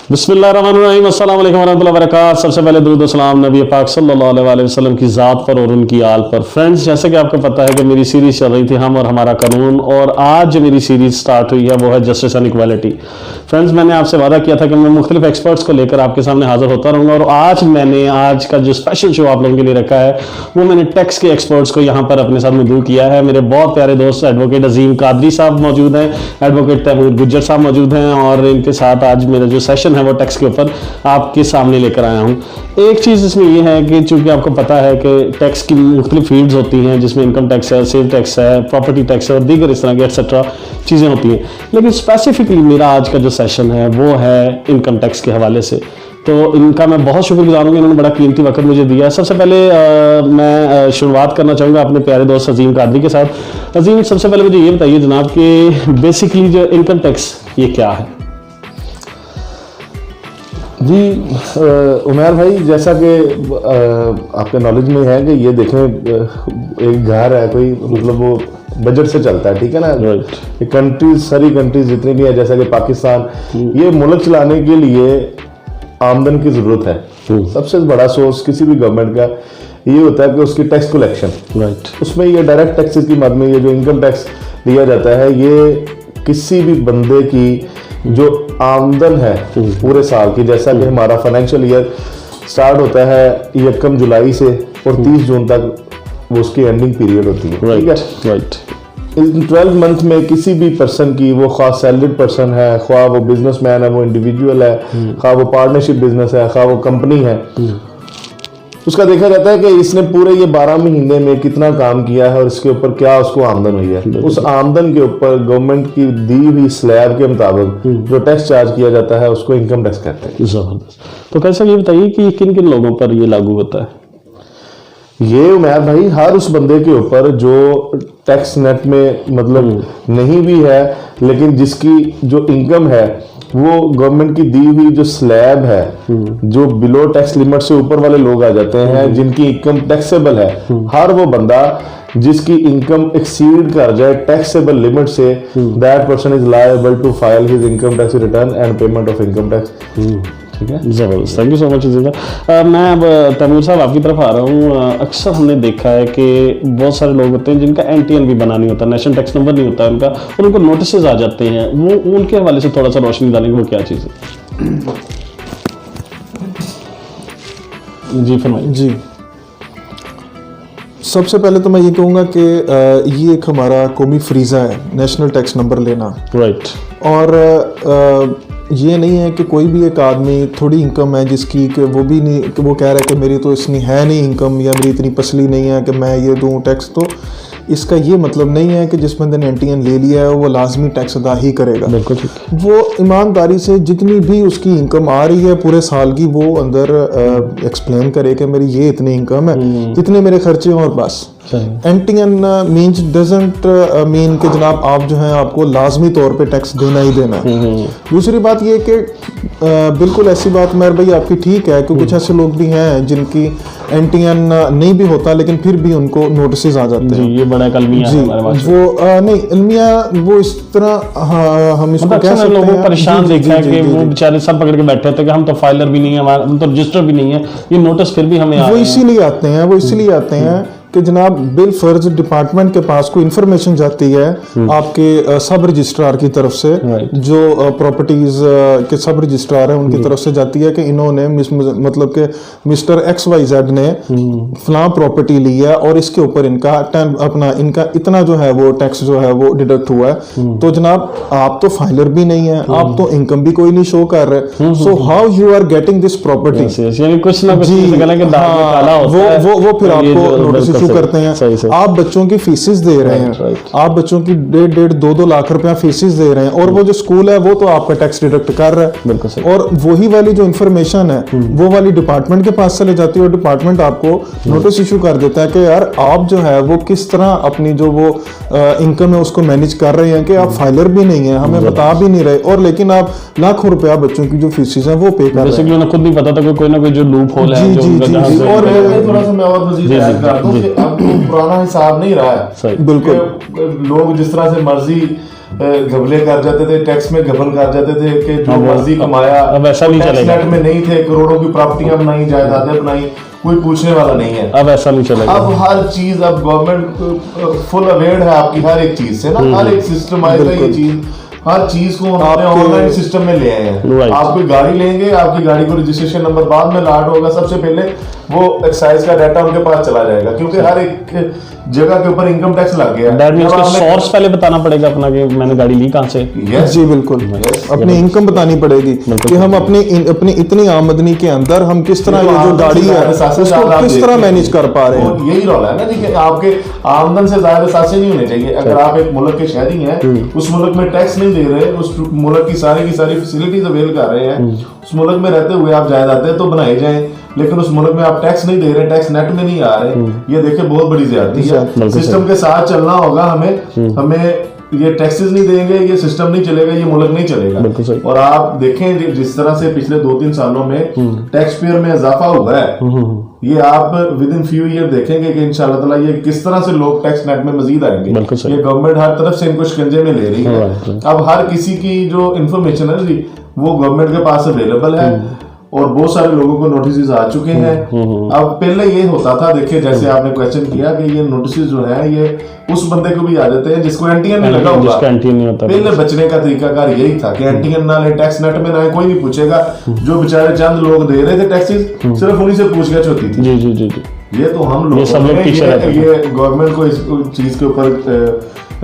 बिस्मिल्लाहिर्रहमानिर्रहीम, अस्सलाम वालेकुम वरहमतुल्लाहि वबरकातुहू। सबसे पहले दुरूद व सलाम नबी पाक सल्लल्लाहु अलैहि वसल्लम की ज़ात पर और उनकी आल पर। फ्रेंड्स, जैसे कि आपको पता है कि मेरी सीरीज़ चल रही थी हम और हमारा कानून, और आज जो मेरी सीरीज़ स्टार्ट हुई है वो है जस्टिस एंड इक्वालिटी। फ्रेंड्स, मैंने आपसे वादा किया था कि मैं मुख्तलिफ एक्सपर्ट्स को लेकर आपके सामने हाजिर होता रहूँगा, और आज का जो स्पेशल शो आप लोगों के लिए रखा है वो मैंने टैक्स के एक्सपर्ट्स को यहाँ पर अपने साथ मौजूद किया है। मेरे बहुत प्यारे दोस्त एडवोकेट अजीम कादरी साहब मौजूद हैं, एडवोकेट तैमूर गुज्जर साहब मौजूद हैं, और इनके साथ आज मेरा जो सेशन है वो टैक्स के ऊपर आपके सामने लेकर आया हूँ। एक चीज़ इसमें ये है कि चूंकि आपको पता है कि टैक्स की मुख्तलिफ फील्ड्स होती हैं, जिसमें इनकम टैक्स है, सेल टैक्स है, प्रॉपर्टी टैक्स है और दीगर इस तरह की एक्सेट्रा चीज़ें होती हैं, लेकिन स्पेसिफिकली मेरा आज का जो सेशन है वो है इनकम टैक्स के हवाले से। तो इनका मैं बहुत शुक्रगुजार हूँ, इन्होंने बड़ा कीमती वक्त मुझे दिया। सबसे पहले मैं शुरुआत करना चाहूँगा अपने प्यारे दोस्त अजीम कादरी के साथ। अजीम, सबसे पहले मुझे ये बताइए जनाब कि बेसिकली जो इनकम टैक्स ये क्या है? जी उमर भाई, जैसा कि आपके नॉलेज में है कि ये देखें, एक घर है कोई, मतलब वो बजट से चलता है, ठीक है ना। राइट। कंट्रीज, सारी कंट्रीज जितनी भी है, जैसा कि पाकिस्तान, ये मुल्क चलाने के लिए आमदन की जरूरत है। सबसे बड़ा सोर्स किसी भी गवर्नमेंट का ये होता है कि उसकी टैक्स कलेक्शन। राइट। उसमें ये डायरेक्ट टैक्सेस की मद में ये जो इनकम टैक्स लिया जाता है, ये किसी भी बंदे की जो आमदन है पूरे साल की, जैसा कि हमारा फाइनेंशियल ईयर स्टार्ट होता है 1 जुलाई से और 30 जून तक वो उसकी एंडिंग पीरियड होती है। ठीक है, राइट। इन 12 मंथ में किसी भी पर्सन की, वो ख्वाह सैलरीड पर्सन है, ख्वाह वो बिजनेसमैन है, वो इंडिविजुअल है, ख्वाह वो पार्टनरशिप बिजनेस है, ख्वाह वो कंपनी है, उसका देखा जाता है कि इसने पूरे ये 12 महीने में कितना काम किया है और इसके ऊपर क्या उसको आमदन हुई है। उस आमदन के ऊपर गवर्नमेंट की दी हुई स्लैब के मुताबिक जो टैक्स चार्ज किया जाता है उसको इनकम टैक्स कहते हैं। जबरदस्त। तो कैसा ये बताइए कि किन किन लोगों पर ये लागू होता है? ये उमर भाई, हर उस बंदे के ऊपर जो टैक्स नेट में मतलब नहीं भी है, लेकिन जिसकी जो इनकम है वो गवर्नमेंट की दी हुई जो स्लैब है, जो बिलो टैक्स लिमिट से ऊपर वाले लोग आ जाते हैं, जिनकी इनकम टैक्सेबल है, हर वो बंदा जिसकी इनकम एक्सीड कर जाए टैक्सेबल लिमिट से, that person is liable to file his income tax return and payment of income tax. ठीक है, ज़बरदस्त। Thank you so much Aziza. मैं अब तैमूर साहब आपकी तरफ आ रहा हूँ। अक्सर हमने देखा है कि बहुत सारे लोग होते हैं जिनका NTN भी बना नहीं होता, नेशनल टैक्स नंबर नहीं होता है उनका, और उनको नोटिस आ जाते हैं। वो उनके हवाले से थोड़ा सा रोशनी डालेंगे, वो क्या चीज़ है? जी फरमाइए। जी, सबसे पहले तो मैं ये कहूँगा कि ये एक हमारा कौमी फ्रीज़ा है, नेशनल टैक्स नंबर लेना। राइट। और ये नहीं है कि कोई भी एक आदमी थोड़ी इनकम है जिसकी कि वो भी नहीं, कि वो कह रहा है कि मेरी तो इतनी है नहीं इनकम, या मेरी इतनी पसली नहीं है कि मैं ये दूँ टैक्स। तो इसका ये मतलब नहीं है कि जिस बंदे ने NTN ले लिया है वो लाजमी टैक्स अदा ही करेगा। बिल्कुल ठीक। वो ईमानदारी से जितनी भी उसकी इनकम आ रही है पूरे साल की, वो अंदर एक्सप्लेन करे कि मेरी ये इतनी इनकम है, इतने मेरे खर्चे हैं, और बस। NTN मीन्स डजंट मीन कि जनाब आप जो है आपको लाजमी तौर पे टैक्स देना ही देना है। दूसरी बात ये कि बिल्कुल ऐसी बात मेहर भाई आपकी ठीक है कि कुछ ऐसे लोग भी हैं जिनकी NTN नहीं भी होता लेकिन फिर भी उनको नोटिस आ जाते हैं। ये बड़ा कलमिया जी, है हमारे पास। वो नहीं अलमिया, वो इस तरह हम इसको मतलब कह सकते हैं। लोगों को परेशान देखा है कि वो जी। बेचारे सब पकड़ के बैठे थे कि हम तो फाइलर भी नहीं है, हमारा हम तो रजिस्टर भी नहीं है, ये नोटिस फिर भी हमें वो इसीलिए आते हैं कि जनाब बिल फर्ज डिपार्टमेंट के पास कोई इंफॉर्मेशन जाती है आपके सब रजिस्ट्रार की तरफ से, जो प्रॉपर्टीज के सब रजिस्ट्रार हैं उनकी तरफ से जाती है कि इन्होंने मतलब कि मिस्टर XYZ ने फलां प्रॉपर्टी ली है और इसके ऊपर इनका इतना जो है वो टैक्स जो है वो डिडक्ट हुआ है। तो जनाब आप तो फाइलर भी नहीं है, आप तो इनकम भी कोई नहीं शो कर रहे, so how you are getting this property. यानी कुछ ना कुछ वो फिर आपको नोटिस इशू करते हैं। आप बच्चों की फीसेस दे रहे हैं, आप बच्चों की 1.5-2 लाख रुपया फीसेस दे रहे हैं, और वो जो स्कूल है वो तो आपका टैक्स डिडक्ट कर रहा है। बिल्कुल सही। और वही वाली जो इन्फॉर्मेशन है वो वाली डिपार्टमेंट के पास चले जाती है, और डिपार्टमेंट आपको नोटिस इशू कर देता है कि यार आप जो है वो किस तरह अपनी जो वो इनकम है उसको मैनेज कर रहे हैं, कि आप फाइलर भी नहीं है, हमें बता भी नहीं रहे, और लेकिन आप लाखों रुपया बच्चों की जो फीसेस है वो पे कर रहे हैं। उन्हें खुद नहीं पता था कोई ना कोई जो लूप होल है। और थोड़ा सा मैं और मजीद ऐड कर दूं कि अब पुराना हिसाब नहीं रहा है। बिल्कुल। लोग जिस तरह से मर्जी घबले कर जाते थे, टैक्स में घबल कर जाते थे कि जो मर्जी कमाया, अब ऐसा नहीं टैक्स चलेगा। नेट में नहीं थे, करोड़ों की प्रॉपर्टियां बनाई, जायदादें बनाई, कोई पूछने वाला नहीं है। अब ऐसा नहीं चलेगा। अब हर चीज, अब गवर्नमेंट फुल अवेयर है आपकी हर एक चीज से ना, हर एक सिस्टम आएगा, ये चीज हर चीज को उन्होंने ऑनलाइन सिस्टम में ले आए हैं। Right. आप कोई गाड़ी लेंगे, आपकी गाड़ी को रजिस्ट्रेशन नंबर बाद में लाड होगा, सबसे पहले वो एक्साइज का डाटा उनके पास चला जाएगा, क्योंकि हर एक जगह के ऊपर इनकम टैक्स लग गया है। दैट मींस जब कि आपने- सोर्स पहले बताना पड़ेगा अपना कि मैंने गाड़ी ली कहाँ से। Yes. जी बिल्कुल, अपनी इनकम बतानी पड़ेगी कि हम अपनी इतनी आमदनी के अंदर हम किस तरह ये जो गाड़ी है उसको किस तरह मैनेज कर पा रहे हैं। और यही रोल है ना जी, कि आपके आमदन से ज्यादा सासे नहीं होने चाहिए। अगर आप एक मुल्क के शहरी हैं, उस मुल्क में टैक्स नहीं दे रहे, उस मुल्क की सारी फैसिलिटीज अवेल कर रहे हैं, उस मुल्क में रहते हुए आप जायदादें तो बनाए जाएं, लेकिन उस मुल्क में आप टैक्स नहीं दे रहे, टैक्स नेट में नहीं आ रहे, ये देखिए बहुत बड़ी ज्यादती है। सिस्टम के साथ चलना होगा हमें ये टैक्सेस नहीं देंगे, ये सिस्टम नहीं चलेगा, ये मुल्क नहीं बिल्कुल सही। चलेगा। और आप देखें जिस तरह से पिछले 2-3 सालों में टैक्स पेयर में इजाफा हुआ है, ये आप विद इन फ्यू ईयर देखेंगे कि इंशाल्लाह ताला ये किस तरह से लोग टैक्स नेट में मजीद आएंगे। बिल्कुल सही। ये गवर्नमेंट हर तरफ से इनको शिकंजे में ले रही है। अब हर किसी की जो इंफॉर्मेशन है जी, वो गवर्नमेंट के पास अवेलेबल है, और बहुत सारे लोगों को नोटिस आ चुके हैं। अब पहले ये होता था, देखिए जैसे आपने क्वेश्चन किया कि ये नोटिस जो है ये उस बंदे को भी आ जाते हैं जिसको एंटीएन नहीं लगा हुआ। जिसका एंटीएन नहीं होता। पहले बचने का तरीकाकार यही था कि एंटीएन ना ले, टैक्स नेट में ना आए, कोई नहीं पूछेगा। जो बेचारे चंद लोग दे रहे थे टैक्सेस, सिर्फ उन्हीं से पूछगछ होती थी। जी जी जी जी। ये तो हम लोग सब लोग पीछे रहते थे। ये गवर्नमेंट को इस चीज के ऊपर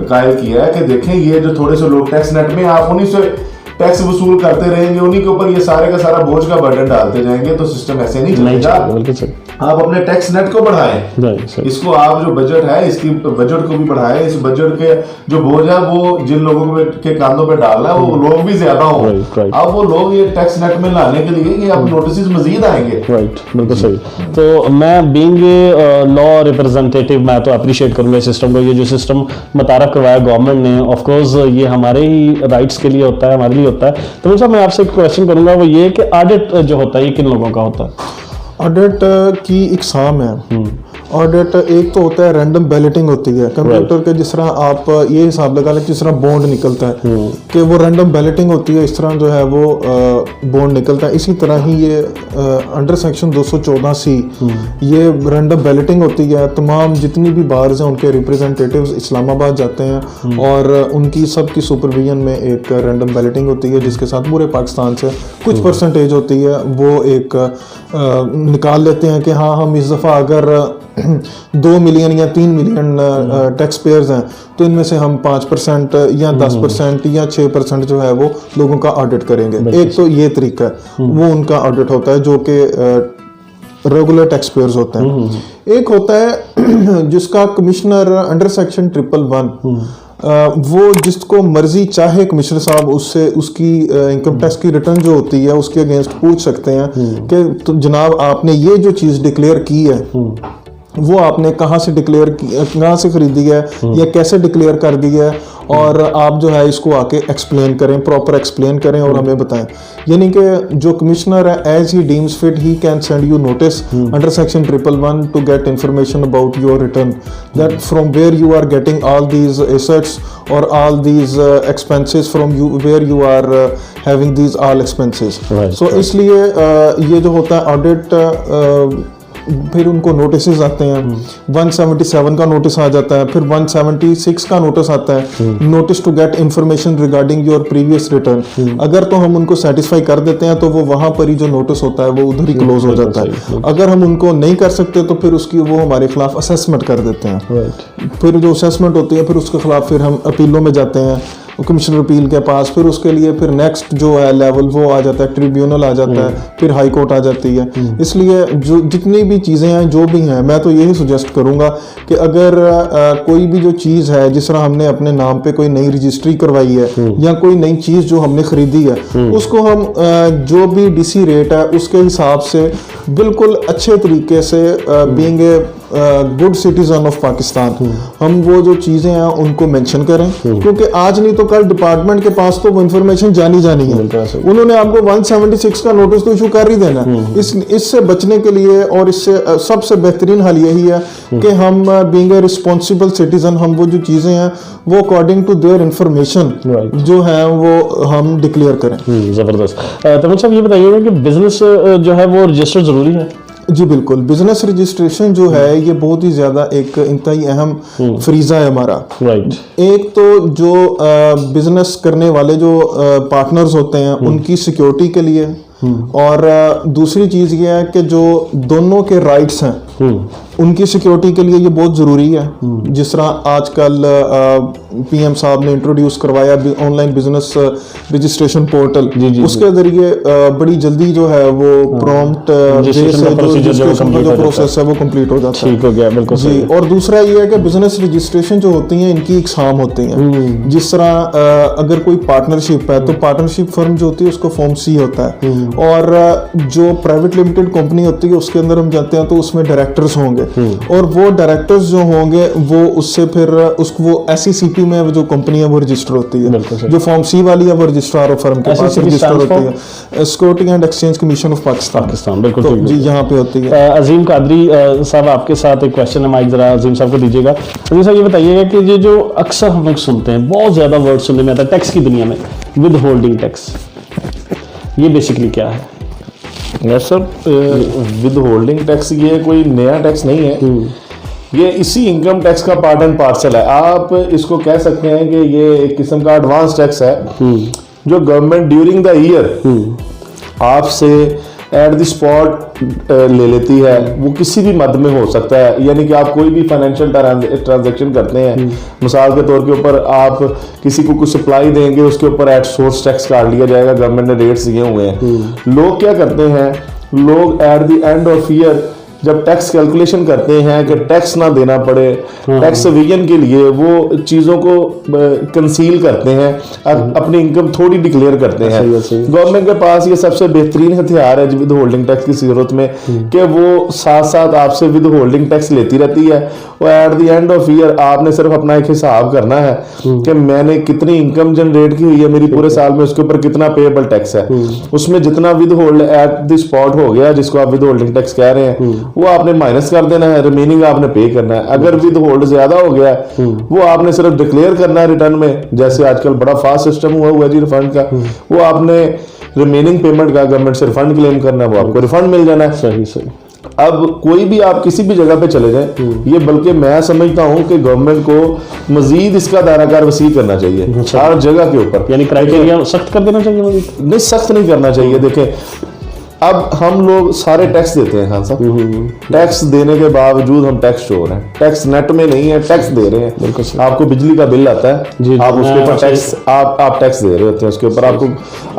कायल किया है कि देखें ये जो थोड़े से लोग टैक्स नेट में, आप उन्हीं से टैक्स वसूल करते रहेंगे, उन्हीं के ऊपर ये सारे का सारा बोझ का बर्डन डालते जाएंगे, तो सिस्टम ऐसे नहीं चलेगा। बिल्कुल सही। आप अपने टैक्स नेट को बढ़ाएं, राइट सही। इसको आप जो बजट है इसकी बजट को भी बढ़ाएं। इस बजट के जो बोझ है वो जिन लोगों के कांधों पे डालना है वो लोग भी ज्यादा हों। Right. अब वो लोग ये टैक्स नेट में लाने के लिए ये अब नोटिस मजीद आएंगे। राइट, बिल्कुल सही। तो मैं बीइंग लॉ रिप्रेजेंटेटिव, मैं तो अप्रिशिएट करूंगा इस सिस्टम को। ये जो सिस्टम मुतारफ करवाया गवर्नमेंट ने, ऑफ कोर्स ये हमारे ही राइट्स के लिए होता है, हमारे लिए होता है। तो मैं आपसे एक क्वेश्चन करूंगा, वो ये कि ऑडिट जो होता है ये किन लोगों का होता है? ऑडिट की इकसाम है। ऑडिट एक तो होता है रैंडम बैलेटिंग होती है कंप्यूटर के, जिस तरह आप ये हिसाब लगा लें जिस तरह बॉन्ड निकलता है कि वो रैंडम बैलेटिंग होती है, इस तरह जो है वो बॉन्ड निकलता है। इसी तरह ही ये अंडर सेक्शन 214C ये रैंडम बैलेटिंग होती है। तमाम जितनी भी बार्स हैं उनके रिप्रेजेंटेटिव्स इस्लामाबाद जाते हैं और उनकी सबकी सुपरविजन में एक रैंडम बैलेटिंग होती है, जिसके साथ पूरे पाकिस्तान से कुछ परसेंटेज होती है वो एक निकाल लेते हैं कि हाँ हम इस दफ़ा अगर 2 मिलियन या 3 मिलियन टैक्स पेयर्स हैं तो इनमें से हम 5% या 10% या 6% जो है वो लोगों का ऑडिट करेंगे। एक तो ये तरीका है, वो उनका ऑडिट होता है जो कि रेगुलर टैक्स पेयर्स होते हैं। एक होता है जिसका कमिश्नर अंडर सेक्शन 111 वो जिसको मर्जी चाहे कमिश्नर साहब उससे उसकी इनकम टैक्स की रिटर्न जो होती है उसके अगेंस्ट पूछ सकते हैं कि तो जनाब आपने ये जो चीज़ डिक्लेयर की है वो आपने कहाँ से डिक्लेयर की, कहाँ से खरीदी है या कैसे डिक्लेयर कर दी है, और आप जो है इसको आके एक्सप्लेन करें, प्रॉपर एक्सप्लेन करें और हमें बताएं। यानी कि जो कमिश्नर है as he deems fit he can send you notice under section 111 to get information about your return, that from where you are getting all these assets और all these expenses from you where you are having these all expenses. So इसलिए ये जो होता है audit, फिर उनको notice आते हैं। 177 का नोटिस आ जाता है, फिर 176 का नोटिस आता है, notice to get information regarding your previous return. अगर तो हम उनको सेटिस्फाई कर देते हैं तो वो वहां पर ही जो नोटिस होता है वो उधर ही क्लोज हो जाता है। अगर हम उनको नहीं कर सकते तो फिर उसकी वो हमारे खिलाफ असेसमेंट कर देते हैं। फिर जो असेसमेंट होती है फिर उसके खिलाफ फिर हम अपीलों में जाते हैं कमिश्नर अपील के पास, फिर उसके लिए फिर नेक्स्ट जो है लेवल वो आ जाता है, ट्रिब्यूनल आ जाता है, फिर हाई कोर्ट आ जाती है। इसलिए जो जितनी भी चीज़ें हैं जो भी हैं, मैं तो यही सुजेस्ट करूंगा कि अगर कोई भी जो चीज़ है, जिस तरह हमने अपने नाम पे कोई नई रजिस्ट्री करवाई है या कोई नई चीज़ जो हमने खरीदी है, उसको हम जो भी डीसी रेट है उसके हिसाब से बिल्कुल अच्छे तरीके से being good citizen of Pakistan, हम वो जो चीजें हैं उनको मेंशन करें, क्योंकि आज नहीं तो कल डिपार्टमेंट के पास तो वो इंफॉर्मेशन जानी है। उन्होंने आपको 176 का नोटिस तो इशू कर ही देना। इससे बचने के लिए और इससे सबसे बेहतरीन हल यही है कि हम बीइंग ए रिस्पॉन्सिबल सिटीजन, हम वो जो चीजें हैं वो अकॉर्डिंग टू देयर इंफॉर्मेशन जो है वो हम डिक्लेयर करें। जबरदस्त। तमिल साहब ये बताइएगा कि बिजनेस जो है वो रजिस्टर जरूरी है? जी बिल्कुल, बिजनेस रजिस्ट्रेशन जो है ये बहुत ही ज्यादा एक इंतहाई अहम फरीजा है हमारा। राइट। एक तो जो बिजनेस करने वाले जो पार्टनर्स होते हैं उनकी सिक्योरिटी के लिए, और दूसरी चीज ये है कि जो दोनों के राइट्स हैं उनकी सिक्योरिटी के लिए ये बहुत ज़रूरी है। जिस तरह आजकल पीएम साहब ने इंट्रोड्यूस करवाया ऑनलाइन बिजनेस रजिस्ट्रेशन पोर्टल, उसके जरिए बड़ी जल्दी जो है वो प्रॉम्प्ट जो प्रोसेस है वो कंप्लीट हो जाता है। ठीक हो गया, बिल्कुल जी। और दूसरा ये है कि बिजनेस रजिस्ट्रेशन जो होती हैं इनकी इकसाम होती हैं। जिस तरह अगर कोई पार्टनरशिप है तो पार्टनरशिप फर्म जो होती है उसको फॉर्म सी होता है, और जो प्राइवेट लिमिटेड कंपनी होती है उसके अंदर हम जाते हैं तो उसमें डायरेक्टर्स होंगे, और वो डायरेक्टर्स जो होंगे वो उससे फिर उसको वो SECP में जो कंपनी है वो रजिस्टर होती है। जो फॉर्म सी वाली है वो रजिस्ट्रार ऑफ फर्म के पास रजिस्टर होती है, security and exchange commission of Pakistan. बिल्कुल तो जी यहाँ पे होती है। अजीम कादरी साहब आपके साथ एक क्वेश्चन है, माइक जरा अजीम साहब को दीजिएगा। अजीम साहब ये बताइएगा कि ये जो अक्सर हम लोग सुनते हैं, बहुत ज्यादा वर्ड सुनने में आता है टैक्स की दुनिया में, विद होल्डिंग टैक्स, ये बेसिकली क्या है? Yes sir, with holding tax ये कोई नया टैक्स नहीं है, ये इसी इनकम टैक्स का पार्ट एंड पार्सल है। आप इसको कह सकते हैं कि ये एक किस्म का एडवांस टैक्स है जो गवर्नमेंट ड्यूरिंग द ईयर आपसे एट द स्पॉट ले लेती है। वो किसी भी मद में हो सकता है, यानी कि आप कोई भी फाइनेंशियल ट्रांजैक्शन करते हैं, मिसाल के तौर के ऊपर आप किसी को कुछ सप्लाई देंगे, उसके ऊपर एट सोर्स टैक्स काट लिया जाएगा, गवर्नमेंट ने रेट्स दिए हुए हैं। लोग क्या करते हैं, लोग at the end of year जब टैक्स कैलकुलेशन करते हैं कि टैक्स ना देना पड़े, टैक्स एविजन के लिए वो चीज़ों को कंसील करते हैं, अपनी इनकम थोड़ी डिक्लेयर करते हैं। गवर्नमेंट के पास ये सबसे बेहतरीन हथियार है विद होल्डिंग टैक्स की सूरत में कि वो साथ साथ आपसे विद होल्डिंग टैक्स लेती रहती है, और at the end of year आपने सिर्फ अपना एक हिसाब करना है कि मैंने कितनी इनकम जनरेट की हुई है मेरी पूरे साल में, उसके ऊपर कितना पेएबल टैक्स है, उसमें जितना with hold at the spot हो गया जिसको आप विद होल्डिंग टैक्स कह रहे हैं वो आपने माइनस कर देना है, रिमेनिंग आपने पे करना है। अगर विद होल्ड ज्यादा हो गया वो आपने सिर्फ डिक्लेयर करना है रिटर्न में, जैसे आजकल बड़ा फास्ट सिस्टम हुआ जी रिफंड का, वो आपने रिमेनिंग पेमेंट का गवर्नमेंट से रिफंड क्लेम करना है, वो आपको रिफंड मिल जाना है। सही सही। अब कोई भी आप किसी भी जगह पे चले जाएं, ये बल्कि मैं समझता हूं कि गवर्नमेंट को मजीद इसका दायराकार वसी करना चाहिए हर जगह के ऊपर, यानी क्राइटेरिया सख्त कर देना चाहिए। नहीं, सख्त नहीं करना चाहिए। देखें, अब हम लोग सारे टैक्स देते हैं खान साहब, टैक्स देने के बावजूद हम टैक्स चोर हैं, टैक्स नेट में नहीं है, टैक्स दे रहे हैं। बिल्कुल। आपको बिजली का बिल आता है, आप उसके ऊपर टैक्स आप टैक्स दे रहे होते हैं उसके ऊपर। आपको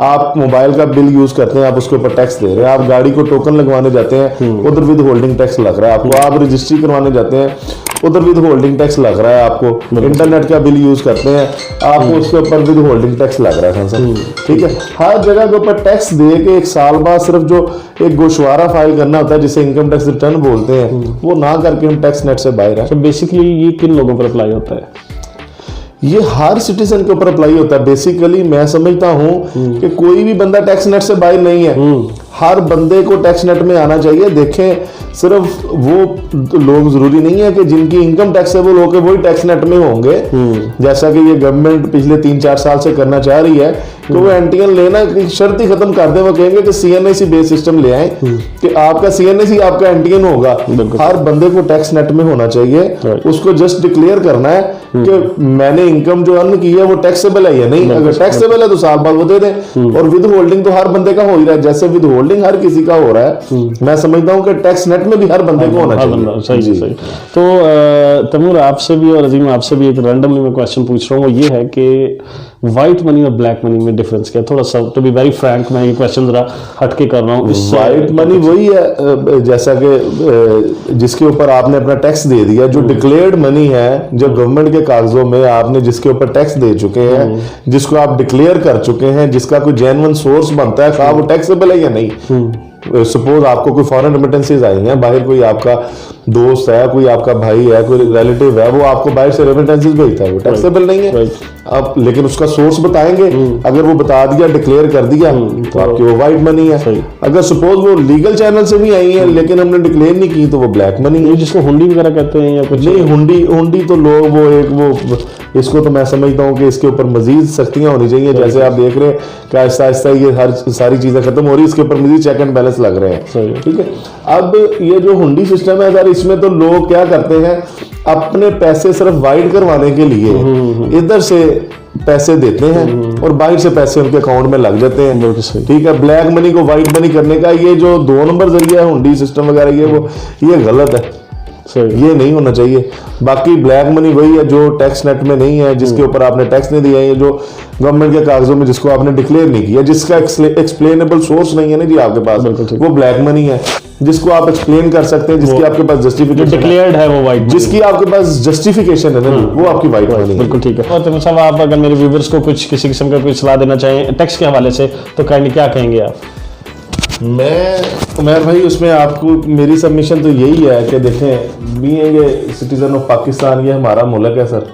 आप मोबाइल का बिल यूज करते हैं, आप उसके ऊपर टैक्स दे रहे हैं। आप गाड़ी को टोकन लगवाने जाते हैं, उधर विद होल्डिंग टैक्स लग रहा है आपको। आप रजिस्ट्री करवाने जाते हैं, उधर विद होल्डिंग टैक्स लग रहा है आपको। इंटरनेट का बिल यूज करते हैं, आपको उसके ऊपर विद होल्डिंग टैक्स लग रहा है खान साहब। ठीक है, हर जगह के ऊपर टैक्स दे के एक साल बाद सिर्फ जो एक गोशवारा फाइल करना होता है जिसे इनकम टैक्स रिटर्न बोलते हैं, वो ना करके हम टैक्स नेट से बाहर है। तो बेसिकली ये किन लोगों पर अप्लाई होता है? ये हर सिटीजन के ऊपर अप्लाई होता है। बेसिकली मैं समझता हूं कि कोई भी बंदा टैक्स नेट से बाहर नहीं है, हर बंदे को टैक्स नेट में आना चाहिए। देखें, सिर्फ वो लोग जरूरी नहीं है कि जिनकी इनकम टैक्सेबल हो के वही टैक्स नेट में होंगे, जैसा कि ये गवर्नमेंट पिछले 3-4 साल से करना चाह रही है। तो वो एनटीएन लेना की शर्त ही खत्म कर दे, वो कहेंगे कि CNAC बेस सिस्टम ले आए कि आपका CNAC आपका एनटीएन होगा। हर बंदे को टैक्स नेट में होना चाहिए, उसको जस्ट डिक्लेयर करना है कि मैंने इनकम जो अर्न की है वो टैक्सेबल है या नहीं। अगर टैक्सेबल है तो साल बाद वो दे दें। और विद होल्डिंग तो हर बंदे का हो ही रहा है, जैसे विद होल्डिंग हर किसी का हो रहा है। मैं समझता हूँ कि टैक्स नेट में भी हर बंदे को होना चाहिए। सही सही। तो तैमूर आपसे भी और अजीम आपसे भी एक रैंडमली मैं क्वेश्चन पूछ रहा हूँ, वो ये है कि व्हाइट मनी और ब्लैक मनी में डिफरेंस क्या है? थोड़ा सा, टू बी वेरी फ्रैंक, मैं ये क्वेश्चन जरा हटके कर रहा हूँ। व्हाइट मनी वही है जैसा कि जिसके ऊपर आपने अपना टैक्स दे दिया, जो डिक्लेयर्ड मनी है, जो गवर्नमेंट के कागजों में आपने जिसके ऊपर टैक्स दे चुके हैं, जिसको आप डिक्लेयर कर चुके हैं, जिसका कोई जेन्युइन सोर्स बनता है, खा वो टैक्सेबल है या नहीं, सपोज आपको कोई फॉरेन रेमिटेंसेज आई हैं, बाहर कोई आपका दोस्त है, कोई आपका भाई है, कोई रिलेटिव है, वो आपको बाहर से रेमिटेंसेज भेजता है, वो टैक्सेबल नहीं है। अब लेकिन उसका सोर्स बताएंगे, अगर वो बता दिया, डिक्लेयर कर दिया, तो आपकी वो वाइट मनी है। अगर सपोज वो लीगल चैनल से भी आई है लेकिन हमने डिक्लेयर नहीं की, तो वो ब्लैक मनी है, जिसको हुंडी वगैरह कहते हैं या कुछ। नहीं, हुंडी तो लोग वो इसको तो मैं समझता हूँ कि इसके ऊपर मजीद सख्तियां होनी चाहिए। जैसे आप देख रहे हैं कि आहिस्ता आहिस्ता ये हर सारी चीजें खत्म हो रही है, इसके ऊपर मजीद चेक एंड बैलेंस लग रहे हैं। ठीक है, अब ये जो हुंडी सिस्टम है सर, इसमें तो लोग क्या करते हैं, अपने पैसे सिर्फ वाइड करवाने के लिए इधर से पैसे देते हैं और बाहर से पैसे उनके अकाउंट में लग जाते हैं। ठीक है, ब्लैक मनी को वाइट मनी करने का ये जो 2 नंबर जरिया है हुंडी सिस्टम वगैरह, ये गलत है, ये नहीं होना चाहिए। बाकी ब्लैक मनी वही है जो टैक्स नेट में नहीं है, जिसके ऊपर आपने टैक्स नहीं दिया है, जो गवर्नमेंट के कागजों में जिसको आपने डिक्लेयर नहीं किया, जिसका एक्सप्लेनेबल सोर्स नहीं है ना जी आपके पास, वो ब्लैक मनी है। जिसको आप एक्सप्लेन कर सकते हैं, जिसकी आपके पास जस्टिफिकेशन डिक्लेयर्ड है, वो वाइट, जिसकी आपके पास जस्टिफिकेशन है ना, वो आपकी वाइट मनी है। बिल्कुल ठीक है। और तमिल साहब, आप अगर मेरे व्यूवर्स को कुछ किसी किस्म का कोई सलाह देना चाहें टैक्स के हवाले से, तो काइंडली क्या कहेंगे आप? मैं उमर भाई, उसमें आपको मेरी सबमिशन तो यही है कि देखें, being a citizen of Pakistan, ये हमारा मुल्क है सर,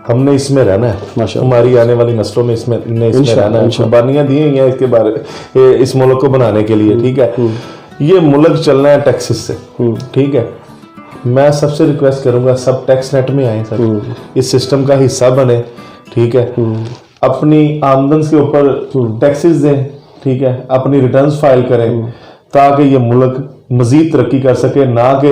हमने इसमें रहना है, हमारी आने वाली नस्लों में इसमें रहना है, कुर्बानियां दी हुई हैं इसके बारे, इस मुल्क को बनाने के लिए। ठीक है, ये मुल्क चलना है टैक्सेस से। ठीक है, मैं सबसे रिक्वेस्ट करूंगा, सब टैक्स नेट में आए सर, इस सिस्टम का हिस्सा बने। ठीक है, अपनी आमदन के ऊपर टैक्सेस दें। ठीक है, अपनी रिटर्न्स फाइल करें ताकि ये मुल्क मजीद तरक्की कर सके, ना कि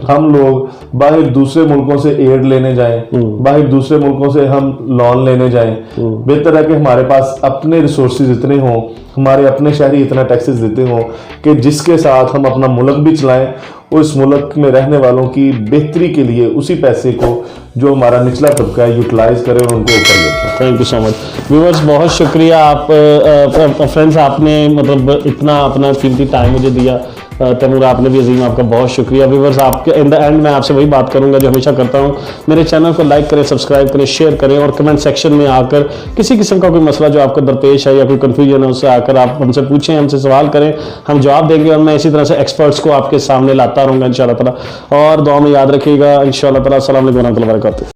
हम लोग बाहर दूसरे मुल्कों से एड लेने जाएं, बाहर दूसरे मुल्कों से हम लोन लेने जाएं। बेहतर है कि हमारे पास अपने रिसोर्सेज इतने हों, हमारे अपने शहरी इतना टैक्सेस देते हों कि जिसके साथ हम अपना मुल्क भी चलाएं और इस मुल्क में रहने वालों की बेहतरी के लिए उसी पैसे को जो हमारा निचला तबका है यूटिलाइज करें और उनको ऊपर लेकर। Thank you so much viewers, बहुत शुक्रिया आप फ्रेंड्स, आपने मतलब इतना अपना कीमती टाइम मुझे दिया। तैमूर, आपने भी अजीम, आपका बहुत शुक्रिया। व्यूअर्स, आपके इन द एंड मैं आपसे वही बात करूंगा जो हमेशा करता हूं, मेरे चैनल को लाइक करें, सब्सक्राइब करें, शेयर करें और कमेंट सेक्शन में आकर किसी किस्म का कोई मसला जो आपको दरपेश है या कोई कंफ्यूजन है, उससे आकर आप हमसे पूछें, हमसे सवाल करें, हम जवाब देंगे। और मैं इसी तरह से एक्सपर्ट्स को आपके सामने लाता रहूँगा इंशाअल्लाह ताला। और दुआ में याद रखिएगा इंशाअल्लाह ताला। अस्सलाम वालेकुम व रहमतुल्लाहि व बरकातहू।